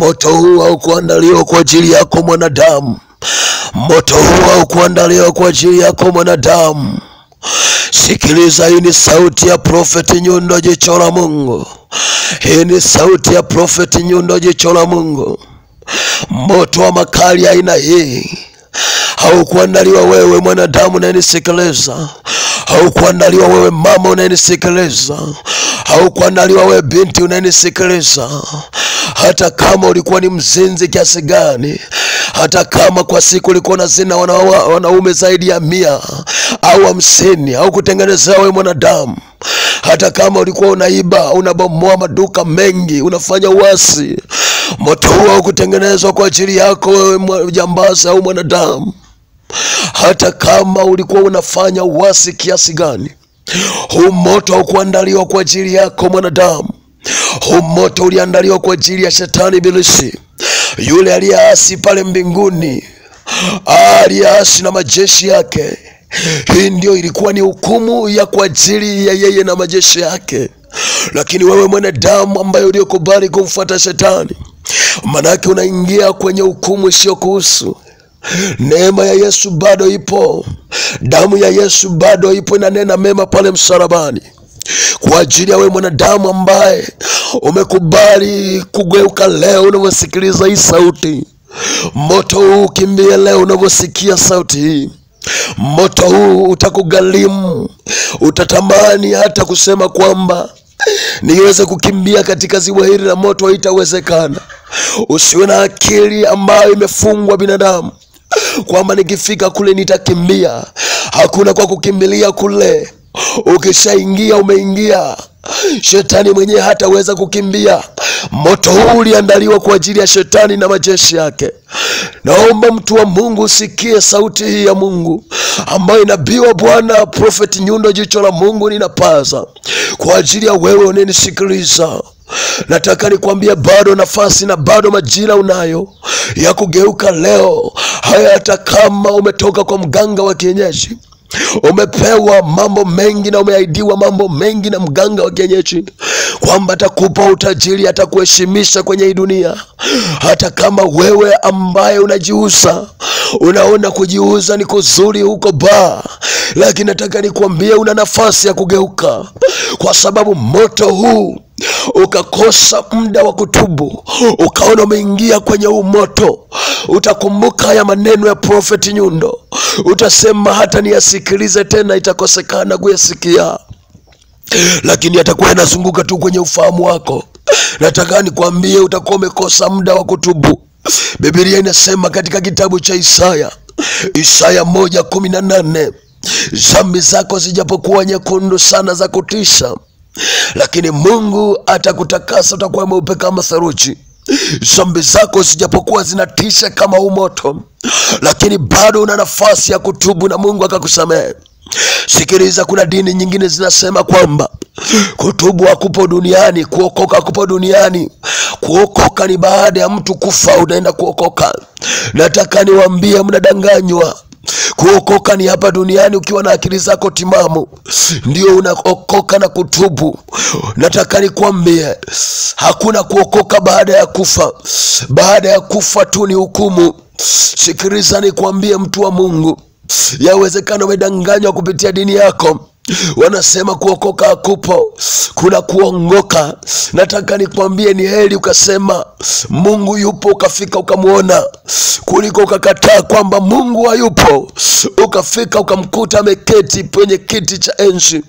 Moto huu haukuandaliwa kwa ajili yako mwanadamu. Moto huu haukuandaliwa kwa ajili yako mwanadamu. Sikiliza, hii ni sauti ya Prophet Nyundo, jicho la Mungu. Hii ni sauti ya Prophet Nyundo, jicho la Mungu. Moto wa makali aina hii haukuandaliwa wewe mwanadamu unayenisikiliza. Haukuandaliwa wewe mama unayenisikiliza. Haukuandaliwa wewe binti unayenisikiliza. Hata kama ulikuwa ni mzinzi kiasi gani, hata kama kwa siku ulikuwa unazina wanaume zaidi ya 100 au 50, au kutengenezea wewe mwanadamu. Hata kama ulikuwa unaiba, unabomoa maduka mengi, unafanya uasi, moto huo haukutengenezwa kwa ajili yako wewe jambazi au mwanadamu. Hata kama ulikuwa unafanya uasi kiasi gani, huu moto haukuandaliwa kwa ajili yako mwanadamu. Huu moto uliandaliwa kwa ajili ya shetani ibilisi, yule aliyeasi pale mbinguni, aliyeasi na majeshi yake. Hii ndio ilikuwa ni hukumu ya kwa ajili ya yeye na majeshi yake. Lakini wewe mwanadamu ambaye uliokubali kumfuata shetani, manake unaingia kwenye hukumu isiyokuhusu. Neema ya Yesu bado ipo. Damu ya Yesu bado ipo, inanena mema pale msalabani kwa ajili ya wewe mwanadamu ambaye umekubali kugeuka leo unavyosikiliza hii sauti. Moto huu kimbie leo unavyosikia sauti hii. Moto huu utakugharimu. Utatamani hata kusema kwamba niweze kukimbia katika ziwa hili la moto, haitawezekana. Usiwe na akili ambayo imefungwa binadamu kwamba nikifika kule nitakimbia. Hakuna kwa kukimbilia kule. Ukishaingia umeingia. Shetani mwenyewe hataweza kukimbia. Moto huu uliandaliwa kwa ajili ya shetani na majeshi yake. Naomba mtu wa Mungu usikie sauti hii ya Mungu ambayo nabii wa Bwana Prophet Nyundo, jicho la Mungu, ninapaza kwa ajili ya wewe unayenisikiliza. Nataka nikwambie bado nafasi na bado majira unayo ya kugeuka leo. Hata kama umetoka kwa mganga wa kienyeji, umepewa mambo mengi na umeahidiwa mambo mengi na mganga wa kienyeji kwamba atakupa utajiri, atakuheshimisha kwenye hii dunia. Hata kama wewe ambaye unajiuza, unaona kujiuza ni kuzuri huko baa, lakini nataka nikwambie una nafasi ya kugeuka, kwa sababu moto huu ukakosa muda wa kutubu, ukaona umeingia kwenye huu moto. Utakumbuka haya maneno ya Prophet Nyundo, utasema hata niyasikilize tena itakosekana kuyasikia, lakini atakuwa yanazunguka tu kwenye ufahamu wako. Nataka nikwambie utakuwa umekosa muda wa kutubu. Biblia inasema katika kitabu cha Isaya 1:18, dhambi zako zijapokuwa nyekundu sana za kutisha, lakini Mungu atakutakasa, utakuwa mweupe kama theluji. Dhambi zako zijapokuwa zinatisha kama moto, lakini bado una nafasi ya kutubu na Mungu akakusamehe. Sikiliza, kuna dini nyingine zinasema kwamba kutubu hakupo duniani, kuokoka hakupo duniani. Kuokoka ni baada ya mtu kufa unaenda kuokoka. Nataka niwaambie mnadanganywa. Kuokoka ni hapa duniani ukiwa na akili zako timamu, ndio unaokoka na kutubu. Nataka nikwambie hakuna kuokoka baada ya kufa. Baada ya kufa tu ni hukumu. Sikiliza nikwambie mtu wa Mungu, yawezekana umedanganywa kupitia dini yako. Wanasema kuokoka hakupo, kuna kuongoka. Nataka nikwambie ni heri ukasema Mungu yupo, ukafika ukamuona, kuliko ukakataa kwamba Mungu hayupo, ukafika ukamkuta ameketi kwenye kiti cha enzi,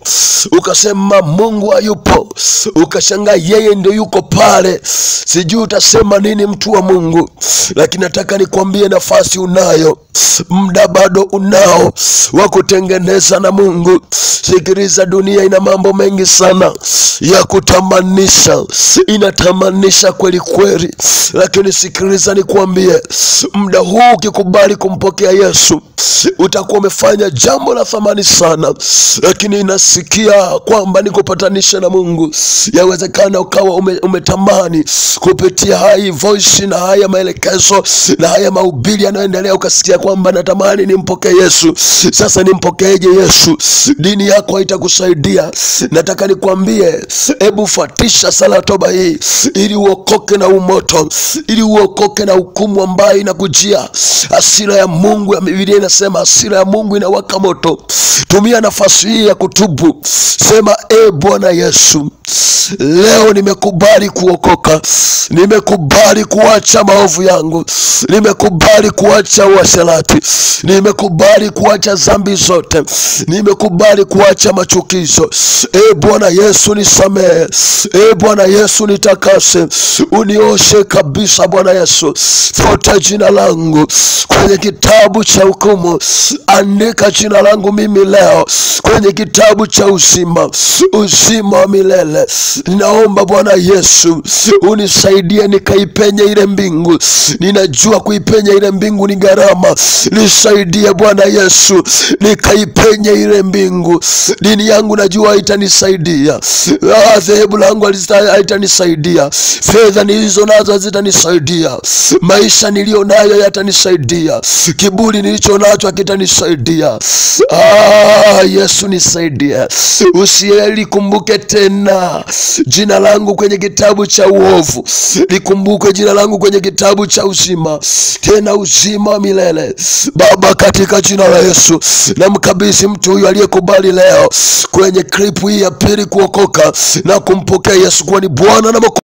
ukasema Mungu hayupo, ukashangaa yeye ndio yuko pale. Sijui utasema nini mtu wa Mungu, lakini nataka nikwambie nafasi unayo, muda bado unao wa kutengeneza na Mungu. Sikiliza, dunia ina mambo mengi sana ya kutamanisha, inatamanisha kweli kweli, lakini sikiliza nikwambie, muda huu ukikubali kumpokea Yesu, utakuwa umefanya jambo la thamani sana. Lakini inasikia kwamba nikupatanisha na Mungu. Yawezekana ukawa umetamani kupitia hii voice na haya maelekezo na haya mahubiri yanayoendelea, ukasikia kwamba natamani nimpokee Yesu. Sasa nimpokeeje Yesu? Dini yako haitakusaidia. Nataka nikwambie, hebu fuatisha sala toba hii ili uokoke na umoto, ili uokoke na hukumu ambayo inakujia. Hasira ya Mungu, ya Biblia inasema hasira ya Mungu inawaka moto. Tumia nafasi hii ya kutubu. Sema, Bwana Yesu, leo nimekubali kuokoka. Nimekubali kuacha maovu yangu. Nimekubali kuacha uasherati. Nimekubali kuacha dhambi zote. Nimekubali kuacha machukizo. Bwana Yesu nisamehe. Bwana Yesu nitakase. Unioshe kabisa Bwana Yesu. Futa jina langu kwenye kitabu cha hukumu. Andika jina langu mimi leo kwenye kitabu cha uzima, uzima wa milele. Ninaomba Bwana Yesu unisaidie nikaipenye ile mbingu. Ninajua kuipenya ile mbingu ni gharama. Nisaidie Bwana Yesu nikaipenye ile mbingu. Dini yangu najua haitanisaidia. Dhehebu langu haitanisaidia. Fedha nilizo nazo hazitanisaidia. Maisha nilio nayo yatanisaidia. Kiburi nilicho nacho hakitanisaidia. Yesu nisaidie. Usilikumbuke tena jina langu kwenye kitabu cha uovu. Likumbuke jina langu kwenye kitabu cha uzima, tena uzima wa milele. Baba, katika jina la Yesu namkabidhi mtu huyu aliyekubali leo kwenye clip hii ya pili kuokoka na kumpokea Yesu kuwa ni Bwana na